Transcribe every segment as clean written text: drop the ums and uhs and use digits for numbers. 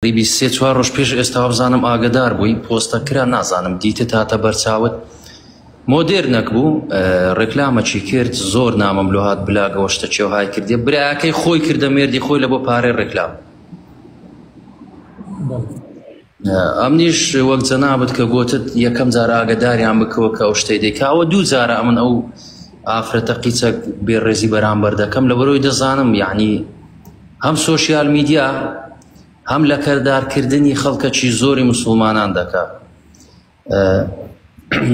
ریبی سێ چوار ڕۆژ پێش ئێستا بزانم ئاگدار بووی پۆستەکرا نازانم دیتە تاتە بەرچاوت مۆدێرنەک بوو ڕێکلامەکی کرد زۆر نامەم لۆ هات بلاگەوە شتە چێوهای کردێ براکەی خۆی کردە مێردی خۆی لە بۆ پارەی ڕێکلام ئەمنیش وەک جەنابەت کە گوتت یەکەم جار ئاگداریان بکەوە کە ئەو شتەی دەیکاوە دوو جارە ئەمن ئەو ئافرەتە قیچە بێڕێزی بەرامبەر دەکەم لەبەرەوەی دەزانم یعنی هەم سۆشیال میدیا هەم لە کەردارکردنی خەڵکەکی زۆری مسلمانان دەکات.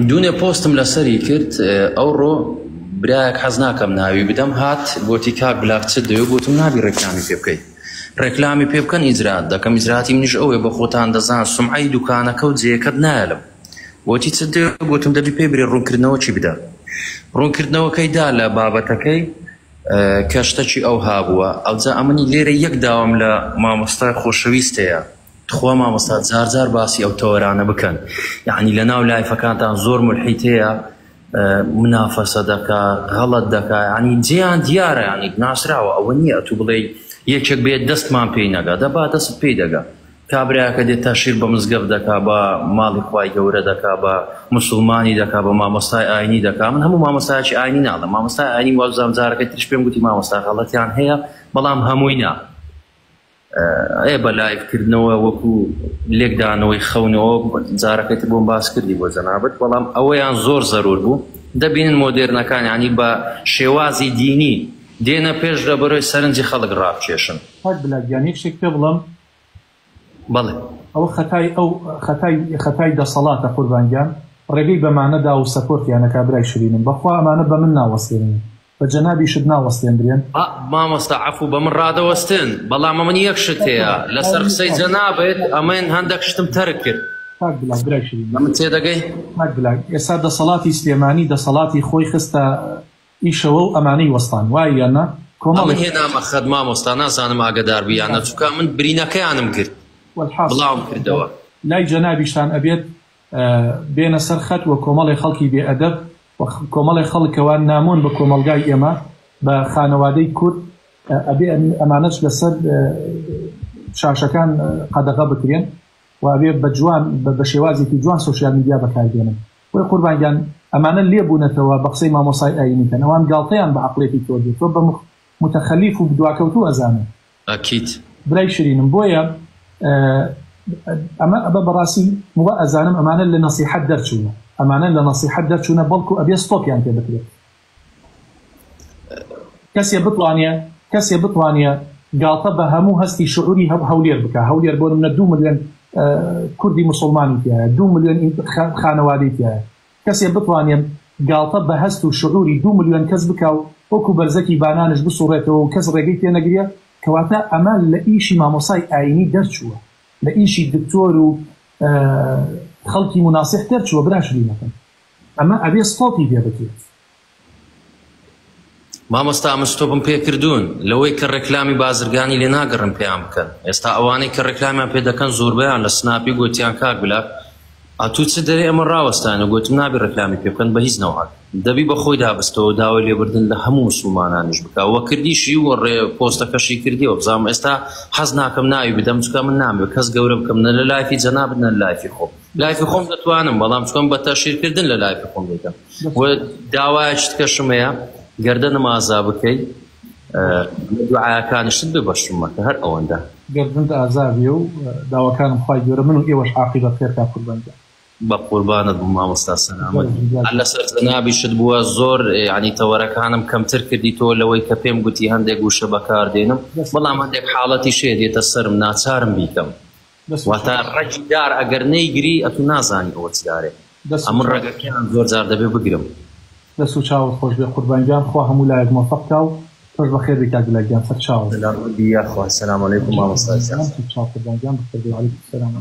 دوونێ پۆستم لەسەری کرد ئەوڕۆ برایەک حەز ناکەم ناوی بدەم هات گوتی کاک بلاک چ دەوێ گوتم نابی ڕێکلامی پێ بکەیت ڕێکلامی پێ بکەن ئیجرات دەکەم ئیجراتی منیش ئەوێ بە خۆتان دەزان سومعەی دوکانەکە و جێیەکەت نایەلم گوتی چ دەوێ گوتم دەبی پێ برێ ڕوونکردنەوە چی بدە ڕوونکردنەوەکەیدا لە بابەتەکەی کەشتەکی ئەو هابووە ئەوجا ئەمنی لێرە یەک داوام لە مامۆستای خۆشەویستەیە خوا مامۆستا جار جار باسی ئەو تەوەرانە بکەن یعنی لە ناو لایفەکانتان زۆر ملحیتەیە منافەسە دەکا غەڵەت دەکا ینی جێیان دیارە ینی ناسراوە ئەوە نییە تو بڵێ یەکێک بێت دەستمان پێی نەگا دەبا دەست پێی دەگا کابراکە دێت تا شیر بە مزگەف دەکا بە ماڵی خوای گەورە دەکا بە مسلمانی دەکا بە مامۆستای ئاینی دەکا من هەموو مامۆستایەکی ئاینی ناڵم مامۆستای ئاینی وازام جارەکەی تریش پێم گوتی مامۆستا غەڵەتیان هەیە بەڵام هەمووی نا ئێ بە لایڤکردنەوە وەکو لێکدانەوەی خەونەوە جارەکەیت بۆم باس کردی بۆ جەنابەت بەڵام ئەوەیان زۆر زەرور بوو دەبینن مۆدێرنەکان ینی بە شێوازی دینی دێنە پێش لە بەرۆی سەرنجی خەڵک ڕابکێشن بلاگیانی شتێک پێ بڵم بەڵێ ئەو خەتای دەسەڵاتە قوربانگیان ڕێگەی بەمانەدا و سەپۆرتیانەکە برای شرینم بەخوا ئەمانە بە من ناوەستێنن بە جەنابی شت ناوەستێنرێن مامۆستا عەفو بە من ڕادەوەستن بەڵام ئەمن یەک شت هەیە لەسەر قسەی جەنابێت ئەمەن هەندێک شتم تەرک کرد برای شرین من چێ دەگەی ئێستا دەسەڵاتی سلێمانی دەسەڵاتی خۆی خستە ئیشەوە و ئەمانەی وەستان وای یانە کۆمەڵ هێنامە خەد مامۆستا نازانم ئاگدار بیانە چووکە من برینەکەیانم کرد بڵاوم کردەوە لای جەنابیشتان ئەبێت بێنە سەر خەت وە کۆمەڵی خەڵکی بێئەدەب و کۆمەڵی خەڵکەوە نامۆن بە کۆمەلگای ئێمە بە خانەوادەی کورد ئەبێ ئەمانەش لەسەر شاشەکان قەدەغە بکرێن و ئەبێ بە جوان بە شێوازێکی جوان سۆشیال میدیا بەکاردێنن وەی قوربانگیان ئەمانە لێبوونەتەوە بە قسەی مامۆسای ئاینیکەن ئەوان گاڵتەیان بە عەقڵێکی تۆ دێت تۆ بە متەخەلیف و بدواکەوتوو ئەزانن ئەکید برای شرینم بۆیە ئەمە ئەبە بەڕاستی وە ئەزانم ئەمانە لە نەسیحەت دەرچوونە ئەمانە لە نەسیحەت دەرچوونە بەڵکو ئەبێ ستۆپیان پێ بکرێت کەسێ بتوانێ گاڵتە بە هەموو هەستی شعوری هەولێر بکە هەولێر بۆ منە 2 ملیۆن کوردی مسلمانی تایە 2 ملیۆن خانەوادەی تایە کەسێ بتوانێ گاڵتە بە هەست و شعوری 2 ملیۆن کەس بکە و وەکو بەرزەکی بانانش بسوڕێتەوە و کەس ڕێگەی تێ نەگریە کەواتە ئەمە لە ئیشی مامۆسای ئاینی دەرچووە لە ئیشی دکتۆر و خەڵکی مناسح دەرچووە براشرینەکەن ئەمە ئەبێ ستۆپی پێ بکرێت مامۆستا ئەمە ستۆپم پێ کردوون لەوەی کە ڕێکلامی بازرگانی لێ ناگەڕن پێیان بکەن ئێستا ئەوانەی کە ڕێکلامیان پێ دەکەن زۆربەیان لە سناپی گوتیان کاک بلاک ئەتوو چ دەرێ ئەمە ڕاوەستانە گوتم نابی ڕێکلامی پێ بکەن بە هیچ نەوەک دەبی بە خۆی دابستەوە داوای لێبردن لە هەموو مسلمانانیش بکە وە کردیشی و پۆستەکەشی کردیەوە بزانم ئێستا حەز ناکەم ناوی بدەم چکە من نامێت کەس گەورە بکەم نە لە لایفی جەنابەت نە لە لایفی خۆم لایفی خۆم دەتوانم بەڵام چکەم بە تەشیرکردن لە لایفی خۆم دەکەم و داوایەکی تکەشم هەیە گەردەنم ئازا بکەی دوعاکانشت ببەشمەکە هەر ئەوەندە گەردنت ئازابی و داواکانم خوای گەورە من و ئێوەش عاقیبەت خێرکا قوربانجان بە قوربانت بوو مامۆستا سەلامەت لەسەر جەنابیشت بووە زۆر ینی تەوەرەکانم کەمتر کردیتەوە لەوەی کە پێم گوتی هەندێک گوشە بەکاردێنم بەڵام هەندێک حاڵەتی شێ دێتە سەرم ناچارم بیکەم واتە ڕەگی دار ئەگەر نەیگری ئەتوو نازانی ئەوە چ دارێ ئەمن ڕێگەکەیان زۆر جار دەبێ بگرم دەست و چاوت خۆش بێ قوربانجان خوا هەموو لایەک مۆفەق کا و تۆش بەخێر بێ کاک بلاکیان سەر چاوت خوا سەلام عەلەیکوم مامۆستا چاو قوربانجان بەخێر بێ عەلەیکوم سەلام